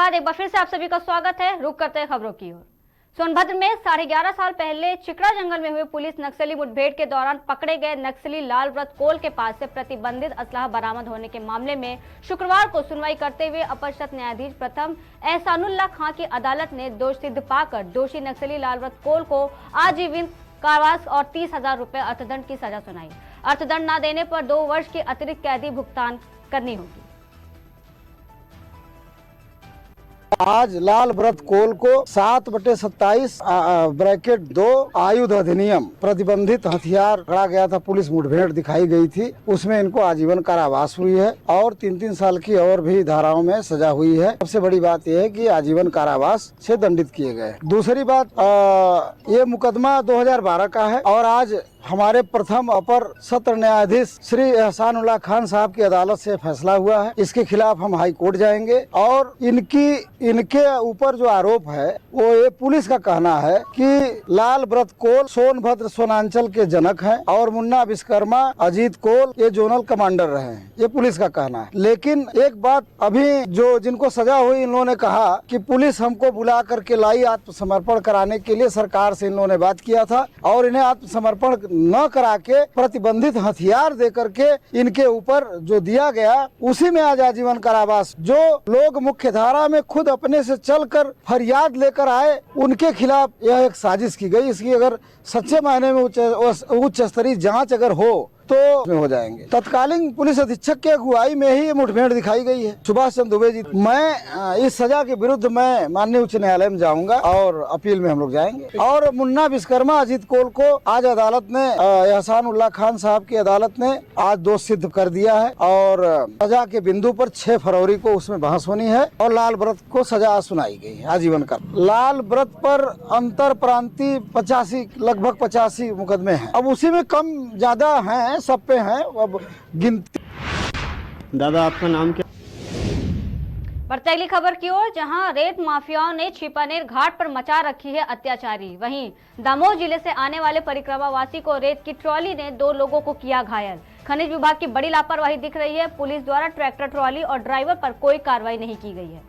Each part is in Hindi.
नमस्कार, एक बार फिर से आप सभी का स्वागत है। रुक करते हैं खबरों की ओर। सोनभद्र में 11.5 साल पहले चिकड़ा जंगल में हुए पुलिस नक्सली मुठभेड़ के दौरान पकड़े गए नक्सली लाल व्रत कोल के पास से प्रतिबंधित असलाह बरामद होने के मामले में शुक्रवार को सुनवाई करते हुए अपर सत्र न्यायाधीश प्रथम एहसानुल्लाह खां की अदालत ने दोष सिद्ध पाकर दोषी नक्सली लाल व्रत कोल को आजीवन कारावास और 30,000 रुपए अर्थदंड की सजा सुनाई। अर्थदंड न देने पर 2 वर्ष की अतिरिक्त कैदी भुगतान करनी होगी। आज लाल व्रत कोल को 7/27 ब्रैकेट 2 आयुध अधिनियम प्रतिबंधित हथियार पकड़ा गया था। पुलिस मुठभेड़ दिखाई गई थी, उसमें इनको आजीवन कारावास हुई है और 3-3 साल की और भी धाराओं में सजा हुई है। सबसे बड़ी बात यह है कि आजीवन कारावास से दंडित किए गए। दूसरी बात, ये मुकदमा 2012 का है और आज हमारे प्रथम अपर सत्र न्यायाधीश श्री एहसानुल्लाह खान साहब की अदालत से फैसला हुआ है। इसके खिलाफ हम हाई कोर्ट जाएंगे और इनके ऊपर जो आरोप है वो ये पुलिस का कहना है कि लाल व्रत कोल सोनभद्र सोनांचल के जनक हैं और मुन्ना विश्वकर्मा अजीत कोल ये जोनल कमांडर रहे हैं, ये पुलिस का कहना है। लेकिन एक बात, अभी जो जिनको सजा हुई इन लोगों ने कहा कि पुलिस हमको बुला करके लाई आत्मसमर्पण कराने के लिए, सरकार से इन लोगों ने बात किया था और इन्हें आत्मसमर्पण न करा के प्रतिबंधित हथियार दे करके इनके ऊपर जो दिया गया उसी में आज आजीवन कारावास। जो लोग मुख्य धारा में खुद अपने से चलकर फरियाद लेकर आए उनके खिलाफ यह एक साजिश की गई। इसकी अगर सच्चे मायने में उच्च स्तरीय जांच अगर हो तो हो जाएंगे। तत्कालीन पुलिस अधीक्षक के अगुवाई में ही ये मुठभेड़ दिखाई गई है। सुभाष चंद्र दुबे जी, मैं इस सजा के विरुद्ध मैं माननीय उच्च न्यायालय में जाऊंगा और अपील में हम लोग जाएंगे। और मुन्ना विश्वकर्मा अजीत कोल को आज अदालत ने, एहसानुल्लाह खान साहब की अदालत ने आज दोष सिद्ध कर दिया है और सजा के बिंदु पर 6 फरवरी को उसमें बहस होनी है और लाल व्रत को सजा सुनाई गई है आजीवन का। लाल व्रत पर अंतर प्रांतीय 85 लगभग 85 मुकदमे हैं। अब उसी में कम ज्यादा हैं, सब पे हैं, अब गिनती। दादा, आपका नाम क्या? बढ़ते अगली खबर की ओर, जहां रेत माफियाओं ने छिपानेर घाट पर मचा रखी है अत्याचारी। वहीं दमोह जिले से आने वाले परिक्रमावासी को रेत की ट्रॉली ने 2 लोगों को किया घायल। खनिज विभाग की बड़ी लापरवाही दिख रही है। पुलिस द्वारा ट्रैक्टर ट्रॉली और ड्राइवर पर कोई कार्रवाई नहीं की गई है।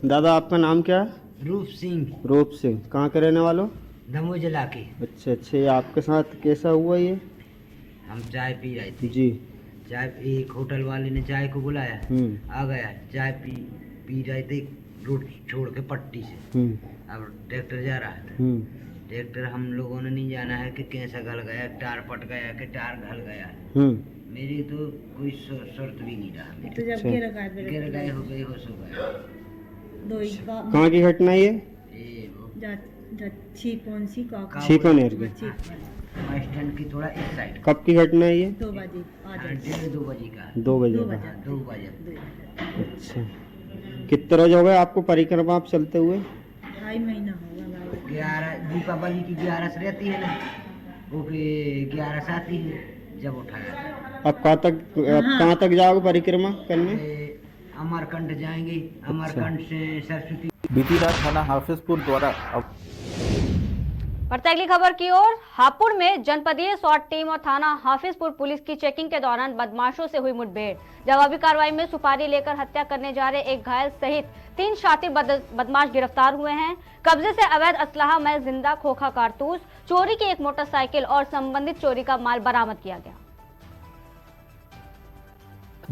दादा, आपका नाम क्या है? रूप सिंह। रूप सिंह, कहाँ के रहने वालों? दमोह जिला के। अच्छा, ये आपके साथ कैसा हुआ ये? हम चाय पी रहे थे जी। चाय, एक होटल वाले ने चाय को बुलाया, आ गया, चाय पी रहे थे रोड छोड़ के पट्टी से। अब ट्रैक्टर जा रहा था, ट्रैक्टर हम लोगों ने नहीं जाना है कि कैसा गल गया, टार पट गया कि टार घल गया। मेरी तो कोई शर्त भी नहीं रहा। तो जब गिर गए हो गए, होश हो गया। कहाँ की घटना ये? छिपानेर की बस स्टैंड की थोड़ा इस साइड। कब की घटना है ये? 2 बजे, 2 बजे का। 2 बजे। 2 बजे। अच्छा, कितने रोज हो गए आपको परिक्रमा आप चलते हुए? 2.5 महीना होगा। 11 दीपावली की 11 रहती है ना, वो फिर 11 आती है जब उठाया। अब कहाँ तक जाओगे परिक्रमा करने? अमरकंट जाएंगे, अमरकंट से सरस्वती। बीती रात थाना हाफिजपुर द्वारा बढ़ते अगली खबर की ओर, हापुड़ में जनपदीय स्वाट टीम और थाना हाफिजपुर पुलिस की चेकिंग के दौरान बदमाशों से हुई मुठभेड़। जवाबी कार्रवाई में सुपारी लेकर हत्या करने जा रहे एक घायल सहित 3 शातिर बदमाश गिरफ्तार हुए हैं। कब्जे से अवैध असलाहा में जिंदा खोखा कारतूस, चोरी की एक मोटरसाइकिल और संबंधित चोरी का माल बरामद किया गया।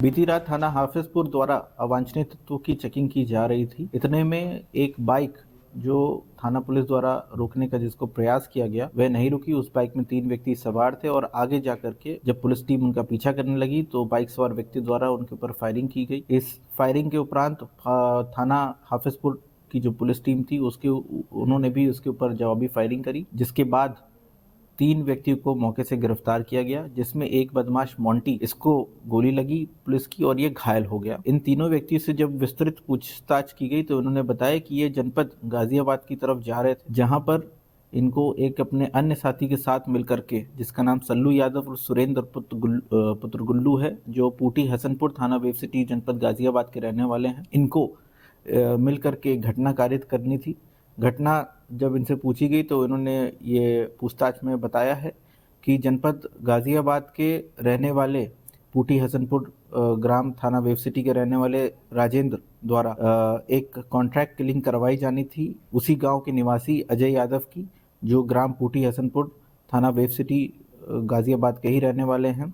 बीती रात थाना हाफिजपुर द्वारा अवांछनीय तत्वों की चेकिंग की जा रही थी। इतने में एक बाइक जो थाना पुलिस द्वारा रोकने का जिसको प्रयास किया गया वह नहीं रुकी। उस बाइक में 3 व्यक्ति सवार थे और आगे जाकर के जब पुलिस टीम उनका पीछा करने लगी तो बाइक सवार व्यक्ति द्वारा उनके ऊपर फायरिंग की गई। इस फायरिंग के उपरांत थाना हाफिजपुर की जो पुलिस टीम थी उन्होंने भी उसके ऊपर जवाबी फायरिंग करी, जिसके बाद 3 व्यक्तियों को मौके से गिरफ्तार किया गया, जिसमें एक बदमाश मोंटी, इसको गोली लगी पुलिस की और ये घायल हो गया। इन तीनों व्यक्तियों से जब विस्तृत पूछताछ की गई तो उन्होंने बताया कि ये जनपद गाजियाबाद की तरफ जा रहे थे, जहां पर इनको एक अपने अन्य साथी के साथ मिलकर के, जिसका नाम सल्लू यादव और सुरेंद्र पुत्र गुल्लू है, जो पूटी हसनपुर थाना वेब सिटी जनपद गाजियाबाद के रहने वाले हैं, इनको मिलकर के घटना कारित करनी थी। घटना जब इनसे पूछी गई तो इन्होंने ये पूछताछ में बताया है कि जनपद गाजियाबाद के रहने वाले पूटी हसनपुर ग्राम थाना वेव सिटी के रहने वाले राजेंद्र द्वारा एक कॉन्ट्रैक्ट किलिंग करवाई जानी थी उसी गांव के निवासी अजय यादव की, जो ग्राम पूटी हसनपुर थाना वेव सिटी गाजियाबाद के ही रहने वाले हैं।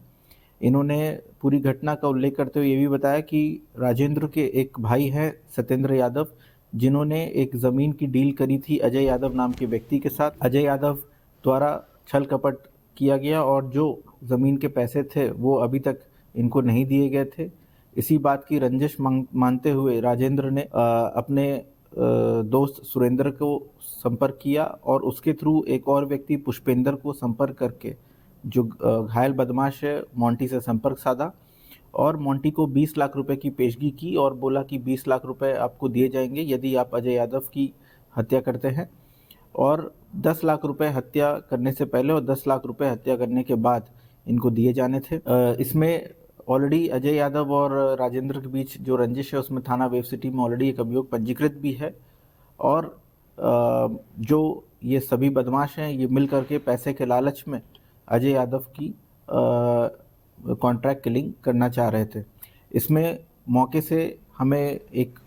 इन्होंने पूरी घटना का उल्लेख करते हुए ये भी बताया कि राजेंद्र के एक भाई हैं सत्येंद्र यादव, जिन्होंने एक ज़मीन की डील करी थी अजय यादव नाम के व्यक्ति के साथ। अजय यादव द्वारा छल कपट किया गया और जो ज़मीन के पैसे थे वो अभी तक इनको नहीं दिए गए थे। इसी बात की रंजिश मानते हुए राजेंद्र ने अपने दोस्त सुरेंद्र को संपर्क किया और उसके थ्रू एक और व्यक्ति पुष्पेंद्र को संपर्क करके जो घायल बदमाश है मोंटी से संपर्क साधा और मोंटी को 20 लाख रुपए की पेशगी की और बोला कि 20 लाख रुपए आपको दिए जाएंगे यदि आप अजय यादव की हत्या करते हैं, और 10 लाख रुपए हत्या करने से पहले और 10 लाख रुपए हत्या करने के बाद इनको दिए जाने थे। इसमें ऑलरेडी अजय यादव और राजेंद्र के बीच जो रंजिश है उसमें थाना वेव सिटी में ऑलरेडी एक अभियोग पंजीकृत भी है और जो ये सभी बदमाश हैं ये मिल करके पैसे के लालच में अजय यादव की कॉन्ट्रैक्ट किलिंग करना चाह रहे थे। इसमें मौके से हमें एक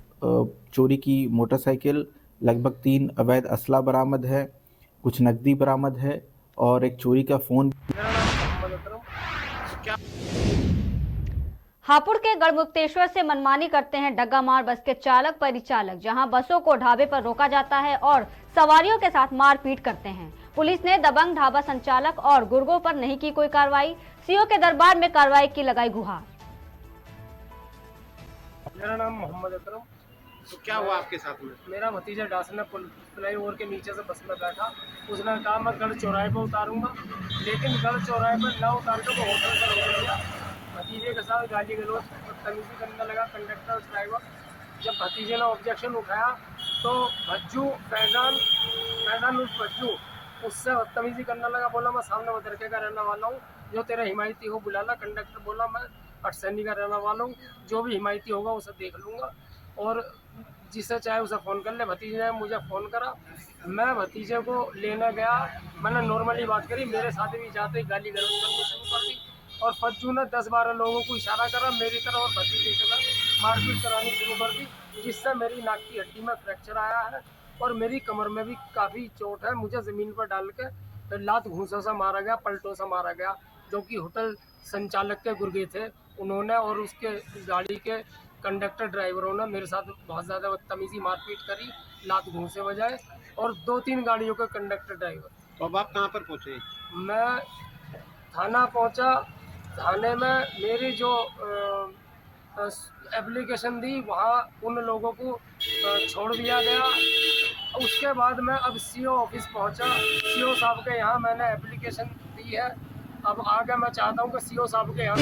चोरी की मोटरसाइकिल, लगभग 3 अवैध असला बरामद है, कुछ नकदी बरामद है और एक चोरी का फ़ोन। हापुड़ के गढ़मुक्तेश्वर से मनमानी करते हैं डग्गामार बस के चालक परिचालक, जहां बसों को ढाबे पर रोका जाता है और सवारियों के साथ मारपीट करते हैं। पुलिस ने दबंग ढाबा संचालक और गुर्गों पर नहीं की कोई कार्रवाई, सीओ के दरबार में कार्रवाई की लगाई गुहार। मेरा नाम मोहम्मद अकरम। तो क्या हुआ आपके साथ में? मेरा भतीजा डासना फ्लाईओवर के नीचे से बस में बैठा, उसने कहा मैं गढ़ चौराहे पर उतारूंगा, लेकिन गढ़ चौराहे पर ना उतार के वो होटल पर रोक दिया। भतीजे के साथ गाली गलौज बदतमीजी करने लगा कंडक्टर ड्राइवर। जब भतीजे ने ऑब्जेक्शन उठाया तो भज्जू फैजान उस भज्जू उससे बदतमीजी करने लगा, बोला मैं सामने बदरके का रहने वाला हूँ, जो तेरा हिमायती हो बुला ला। कंडक्टर बोला मैं अठसैनी का रहने वाला हूँ, जो भी हिमायती होगा उसे देख लूँगा और जिसे चाहे उसे फ़ोन कर ले। भतीजे ने मुझे फ़ोन करा, मैं भतीजे को लेने गया, मैंने नॉर्मली बात करी, मेरे साथ भी जाते ही गाली गलौज करनी शुरू कर दी और फज्जू ने 10-12 लोगों को इशारा करा मेरी तरफ और भतीजे की तरफ मारपीट करानी शुरू कर दी, जिससे मेरी नाक की हड्डी में फ्रैक्चर आया है और मेरी कमर में भी काफ़ी चोट है। मुझे ज़मीन पर डाल के लात घूंसों से मारा गया, पलटों से मारा गया, जो कि होटल संचालक के गुर्गे थे उन्होंने और उसके गाड़ी के कंडक्टर ड्राइवरों ने मेरे साथ बहुत ज़्यादा बदतमीजी मारपीट करी, लात घूंसे बजाए और 2-3 गाड़ियों के कंडक्टर ड्राइवर। तो अब आप कहाँ पर पहुँचे? मैं थाना पहुंचा, थाने में मेरी जो एप्लीकेशन दी वहाँ उन लोगों को छोड़ दिया गया। उसके बाद मैं अब सीओ ऑफिस पहुंचा, सीओ साहब के यहाँ मैंने एप्लीकेशन दी है। अब आगे मैं चाहता हूँ कि सीओ साहब के यहाँ